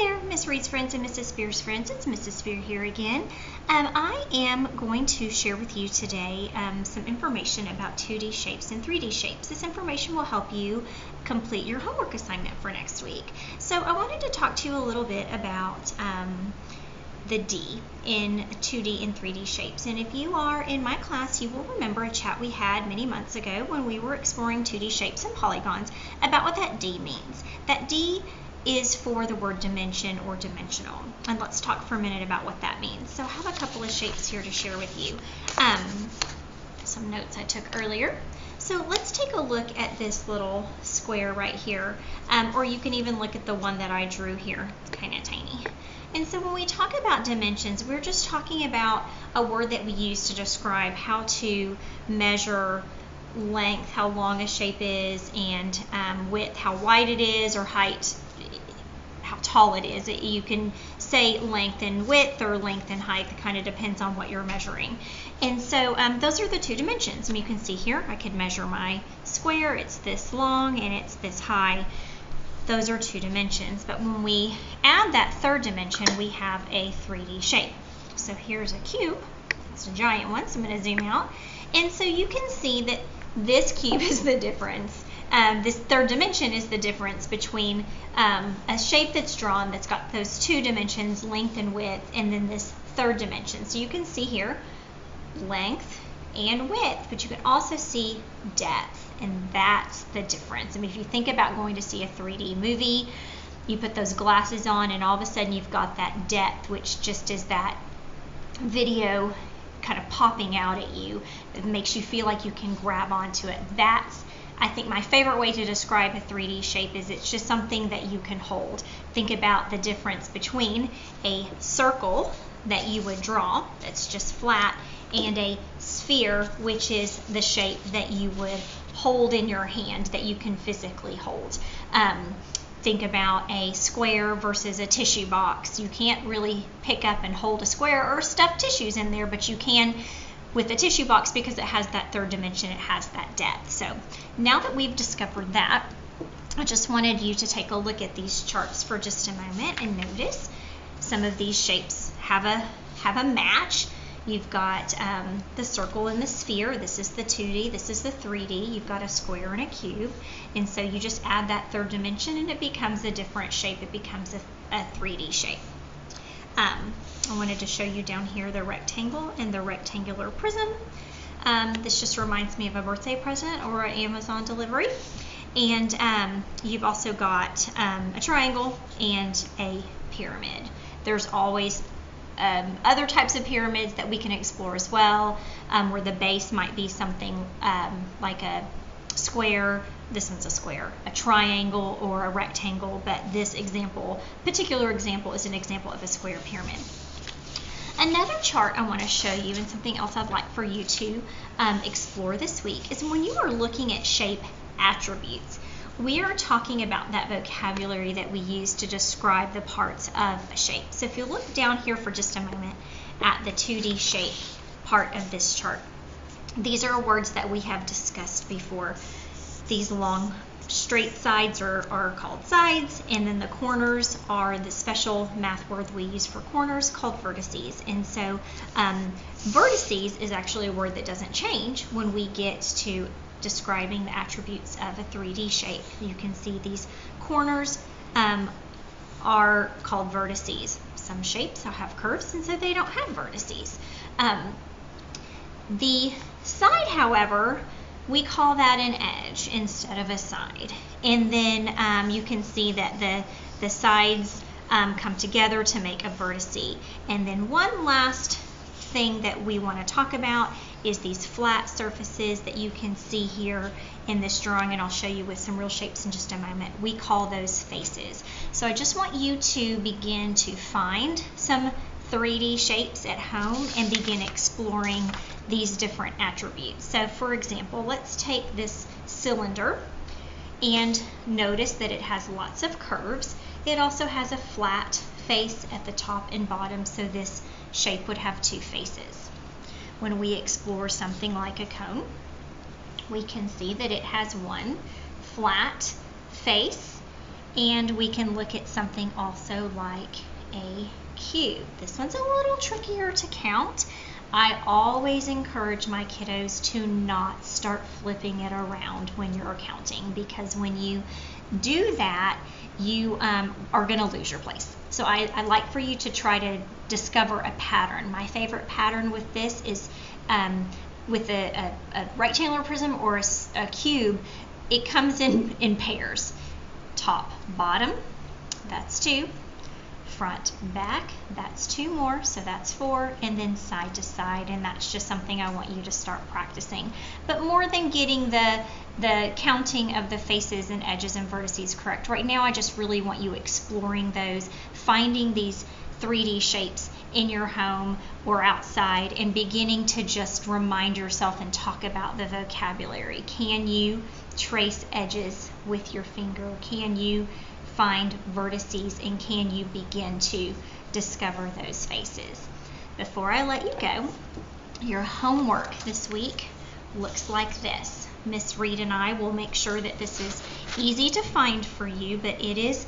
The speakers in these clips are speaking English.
there, Miss Reed's friends and Mrs. Spear's friends. It's Mrs. Spear here again. I am going to share with you today some information about 2D shapes and 3D shapes. This information will help you complete your homework assignment for next week. So I wanted to talk to you a little bit about the D in 2D and 3D shapes. And if you are in my class, you will remember a chat we had many months ago when we were exploring 2D shapes and polygons about what that D means. That D is for the word dimension or dimensional. And let's talk for a minute about what that means. So I have a couple of shapes here to share with you. Some notes I took earlier. So let's take a look at this little square right here, or you can even look at the one that I drew here. It's kind of tiny. And so when we talk about dimensions, we're just talking about a word that we use to describe how to measure length, how long a shape is, and width, how wide it is, or height, how tall it is. You can say length and width or length and height. It kind of depends on what you're measuring. And so those are the two dimensions. And you can see here, I could measure my square. It's this long and it's this high. Those are two dimensions. But when we add that third dimension, we have a 3D shape. So here's a cube. It's a giant one, so I'm going to zoom out. And so you can see that this cube is the difference. This third dimension is the difference between a shape that's drawn that's got those two dimensions, length and width, and then this third dimension. So you can see here length and width, but you can also see depth, and that's the difference. I mean, if you think about going to see a 3D movie, you put those glasses on and all of a sudden you've got that depth, which just is that video kind of popping out at you. It makes you feel like you can grab onto it. That's, I think, my favorite way to describe a 3D shape is it's just something that you can hold. Think about the difference between a circle that you would draw that's just flat and a sphere, which is the shape that you would hold in your hand, that you can physically hold. Think about a square versus a tissue box. You can't really pick up and hold a square or stuff tissues in there, but you can with a tissue box because it has that third dimension, it has that depth. So now that we've discovered that, I just wanted you to take a look at these charts for just a moment and notice some of these shapes have a match. You've got the circle and the sphere. This is the 2D, this is the 3D. You've got a square and a cube. And so you just add that third dimension and it becomes a different shape. It becomes a 3D shape. I wanted to show you down here the rectangle and the rectangular prism. This just reminds me of a birthday present or an Amazon delivery. And you've also got a triangle and a pyramid. There's always other types of pyramids that we can explore as well, where the base might be something like a square. This one's a square, a triangle, or a rectangle, but this particular example is an example of a square pyramid. Another chart I want to show you, and something else I'd like for you to explore this week, is when you are looking at shape attributes. We are talking about that vocabulary that we use to describe the parts of a shape. So if you look down here for just a moment at the 2D shape part of this chart, these are words that we have discussed before. These long straight sides are called sides, and then the corners are the special math word we use for corners called vertices. And so vertices is actually a word that doesn't change when we get to describing the attributes of a 3D shape. You can see these corners are called vertices. Some shapes have curves, and so they don't have vertices. The side, however, we call that an edge instead of a side. And then you can see that the sides come together to make a vertice. And then one last thing that we want to talk about is these flat surfaces that you can see here in this drawing, and I'll show you with some real shapes in just a moment. We call those faces. So I just want you to begin to find some 3D shapes at home and begin exploring these different attributes. So for example, let's take this cylinder and notice that it has lots of curves. It also has a flat face at the top and bottom, so this shape would have two faces. When we explore something like a cone, we can see that it has one flat face And we can look at something also like a cube. This one's a little trickier to count. I always encourage my kiddos to not start flipping it around when you're counting, because when you do that, you are going to lose your place. So I like for you to try to discover a pattern. My favorite pattern with this is with a rectangular prism or a cube, it comes in pairs. Top, bottom, that's 2. Front, back, that's 2 more, so that's 4, and then side to side, and that's just something I want you to start practicing. But more than getting the counting of the faces and edges and vertices correct, right now I just really want you exploring those, finding these 3D shapes in your home or outside, and beginning to just remind yourself and talk about the vocabulary. Can you trace edges with your finger? Can you find vertices, and can you begin to discover those faces? Before I let you go, your homework this week looks like this. Miss Reed and I will make sure that this is easy to find for you, but it is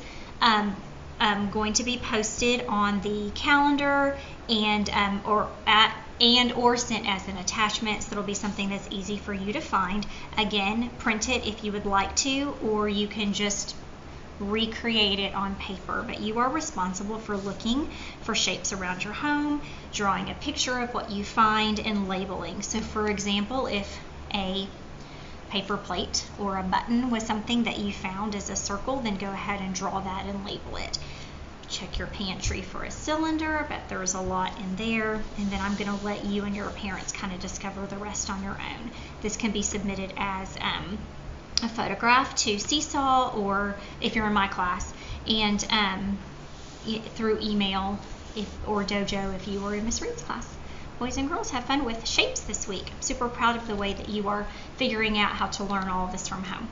going to be posted on the calendar and or sent as an attachment, so it'll be something that's easy for you to find. Again, print it if you would like to, or you can just recreate it on paper, but you are responsible for looking for shapes around your home, drawing a picture of what you find, and labeling. So for example, if a paper plate or a button was something that you found as a circle, then go ahead and draw that and label it. Check your pantry for a cylinder. I bet there's a lot in there, and then I'm going to let you and your parents kind of discover the rest on your own. This can be submitted as a photograph to Seesaw, or if you're in my class, and through email or Dojo if you were in Miss Reed's class. Boys and girls, have fun with shapes this week. I'm super proud of the way that you are figuring out how to learn all of this from home.